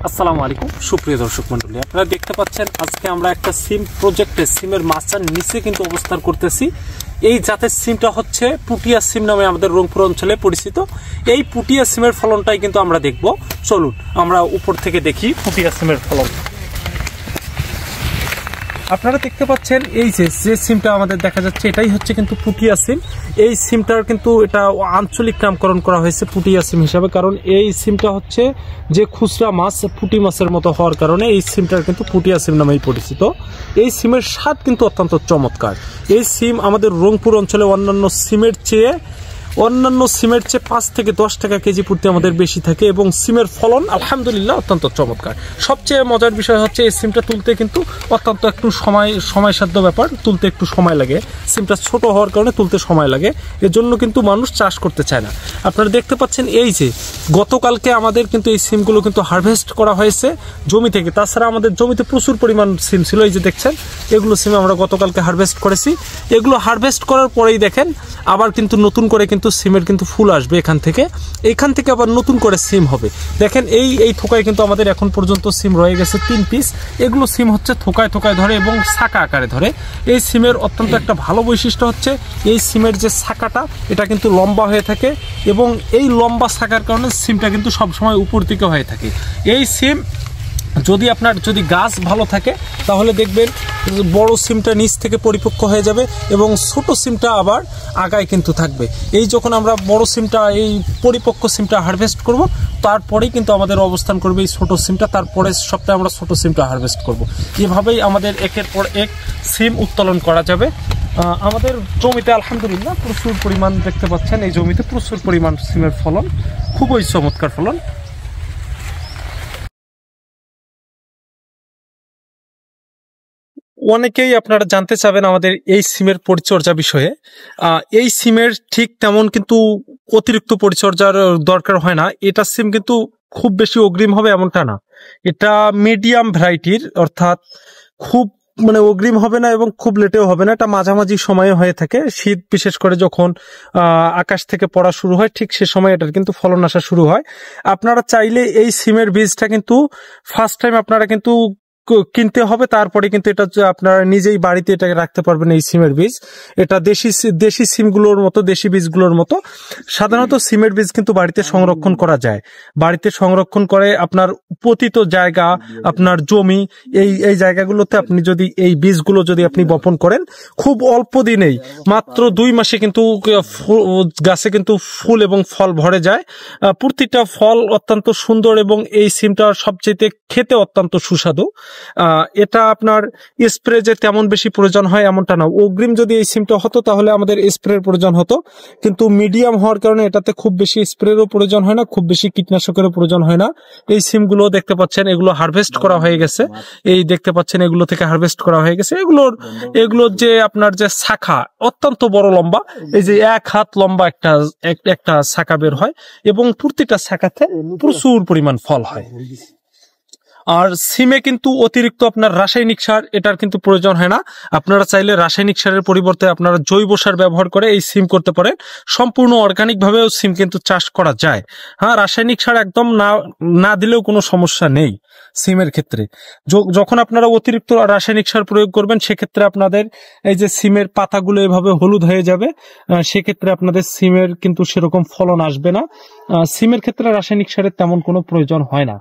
আসসালামু আলাইকুম সুপ্রিয় দর্শক মণ্ডলী, আপনারা দেখতে পাচ্ছেন আজকে আমরা একটা সিম প্রজেক্টে সিমের মাচার নিচে কিন্তু অবস্থান করতেছি। এই জাতের সিমটা হচ্ছে পুটিয়া সিম নামে আমাদের রংপুর অঞ্চলে পরিচিত। এই পুটিয়া সিমের ফলনটাই কিন্তু আমরা দেখব। চলুন আমরা উপর থেকে দেখি পুটিয়া সিমের ফলন। আপনারা দেখতে পাচ্ছেন এই যে সিমটা আমাদের দেখা যাচ্ছে এটাই হচ্ছে কিন্তু পুটিয়া সিম। এই সিমটার কিন্তু এটা আঞ্চলিক নামকরণ করা হয়েছে পুটিয়া সিম হিসাবে, কারণ এই সিমটা হচ্ছে যে খুচরা মাছ পুঁটি মাছের মতো হওয়ার কারণে এই সিমটার কিন্তু পুটিয়া সিম নামেই পরিচিত। এই সিমের স্বাদ কিন্তু অত্যন্ত চমৎকার। এই সিম আমাদের রংপুর অঞ্চলে অন্যান্য সিমের চেয়ে 5 থেকে 10 টাকা কেজি প্রতি আমাদের বেশি থাকে এবং সিমের ফলন আলহামদুলিল্লাহ অত্যন্ত চমৎকার। সবচেয়ে মজার বিষয় হচ্ছে এই সিমটা তুলতে কিন্তু অত্যন্ত একটু সময়সাধ্য ব্যাপার, তুলতে একটু সময় লাগে। সিমটা ছোট হওয়ার কারণে তুলতে সময় লাগে, এর জন্য কিন্তু মানুষ চাষ করতে চায় না। আপনারা দেখতে পাচ্ছেন এই যে গতকালকে আমাদের কিন্তু এই সিমগুলো কিন্তু হারভেস্ট করা হয়েছে জমি থেকে। তাছাড়া আমাদের জমিতে প্রচুর পরিমাণ সিম ছিল, এই যে দেখছেন এগুলো সিম আমরা গতকালকে হারভেস্ট করেছি। এগুলো হারভেস্ট করার পরেই দেখেন আবার কিন্তু নতুন করে কিন্তু সিমের কিন্তু ফুল আসবে এখান থেকে আবার নতুন করে সিম হবে। দেখেন এই থোকায় কিন্তু আমাদের এখন পর্যন্ত সিম রয়ে গেছে 3 পিস। এগুলো সিম হচ্ছে থোকায় ধরে এবং শাখা আকারে ধরে। এই সিমের অত্যন্ত একটা ভালো বৈশিষ্ট্য হচ্ছে এই সিমের যে শাখাটা এটা কিন্তু লম্বা হয়ে থাকে এবং এই লম্বা শাখার কারণে সিমটা কিন্তু সবসময় উপর দিকে হয়ে থাকে। এই সিম যদি গাছ ভালো থাকে তাহলে দেখবেন বড় সিমটা নিচ থেকে পরিপক্ক হয়ে যাবে এবং ছোট সিমটা আবার আগায় কিন্তু থাকবে। এই যখন আমরা বড় সিমটা এই পরিপক্ক সিমটা হারভেস্ট করব তারপরেই কিন্তু আমাদের অবস্থান করবে এই ছোট সিমটা, তারপরে সপ্তাহে আমরা ছোট সিমটা হারভেস্ট করব। এভাবেই আমাদের একের পর এক সিম উত্তোলন করা যাবে। আমাদের জমিতে আলহামদুলিল্লাহ প্রচুর পরিমাণ দেখতে পাচ্ছেন, এই জমিতে প্রচুর পরিমাণ সিমের ফলন, খুবই চমৎকার ফলন। অনেকেই আপনারা জানতে চাবেন আমাদের এই সিমের পরিচর্যা বিষয়ে। এই সিমের ঠিক তেমন কিন্তু অতিরিক্ত পরিচর্যার দরকার হয় না। এটা সিম কিন্তু খুব বেশি অগ্রিম হবে এমনটা না, এটা মিডিয়াম ভ্যারাইটির, অর্থাৎ খুব অগ্রিম হবে না এবং খুব লেটেও হবে না। এটা মাঝামাঝি সময়ে হয়ে থাকে। শীত বিশেষ করে যখন আকাশ থেকে পড়া শুরু হয় ঠিক সে সময় এটার কিন্তু ফলন আসা শুরু হয়। আপনারা চাইলে এই সিমের বীজটা কিন্তু ফার্স্ট টাইম আপনারা কিন্তু কিনতে হবে, তারপরে কিন্তু এটা আপনারা নিজেই বাড়িতে এটাকে রাখতে পারবেন। এই সিমের বীজ এটা দেশি সিমগুলোর মতো, দেশি বীজগুলোর মতো। সাধারণত সিমের বীজ কিন্তু বাড়িতে সংরক্ষণ করা যায়। বাড়িতে সংরক্ষণ করে আপনার পতিত জায়গা, আপনার জমি, এই জায়গাগুলোতে আপনি যদি এই বীজগুলো যদি আপনি বপন করেন খুব অল্প দিনেই, মাত্র 2 মাসে কিন্তু গাছে কিন্তু ফুল এবং ফল ভরে যায়। প্রতিটা ফল অত্যন্ত সুন্দর এবং এই সিমটা সবচেয়ে খেতে অত্যন্ত সুস্বাদু। এটা আপনার স্প্রে যে তেমন বেশি প্রয়োজন হয় এমনটা না। অগ্রিম যদি এই সিমটা হতো তাহলে আমাদের স্প্রের প্রয়োজন হতো, কিন্তু মিডিয়াম হওয়ার কারণে এটাতে খুব বেশি স্প্রেরও প্রয়োজন হয় না, খুব বেশি কীটনাশকেরও প্রয়োজন হয় না। এই সিমগুলো দেখতে পাচ্ছেন এগুলো হারভেস্ট করা হয়ে গেছে, এই দেখতে পাচ্ছেন এগুলো থেকে হারভেস্ট করা হয়ে গেছে। এগুলোর যে আপনার যে শাখা অত্যন্ত বড় লম্বা, এই যে 1 হাত লম্বা একটা শাখা বের হয় এবং প্রতিটা শাখাতে প্রচুর পরিমাণ ফল হয়। আর সিমে কিন্তু অতিরিক্ত আপনার রাসায়নিক সার এটার কিন্তু প্রয়োজন হয় না। আপনারা চাইলে রাসায়নিক সারের পরিবর্তে আপনারা জৈব সার ব্যবহার করে এই সিম করতে পারেন। সম্পূর্ণ অর্গানিক ভাবেও সিম কিন্তু চাষ করা যায়। হ্যাঁ, রাসায়নিক সার একদম না দিলেও কোনো সমস্যা নেই সিমের ক্ষেত্রে। যখন আপনারা অতিরিক্ত রাসায়নিক সার প্রয়োগ করবেন সেক্ষেত্রে আপনাদের এই যে সিমের পাতাগুলো এভাবে হলুদ হয়ে যাবে, সেক্ষেত্রে আপনাদের সিমের কিন্তু সেরকম ফলন আসবে না। সিমের ক্ষেত্রে রাসায়নিক সারের তেমন কোনো প্রয়োজন হয় না।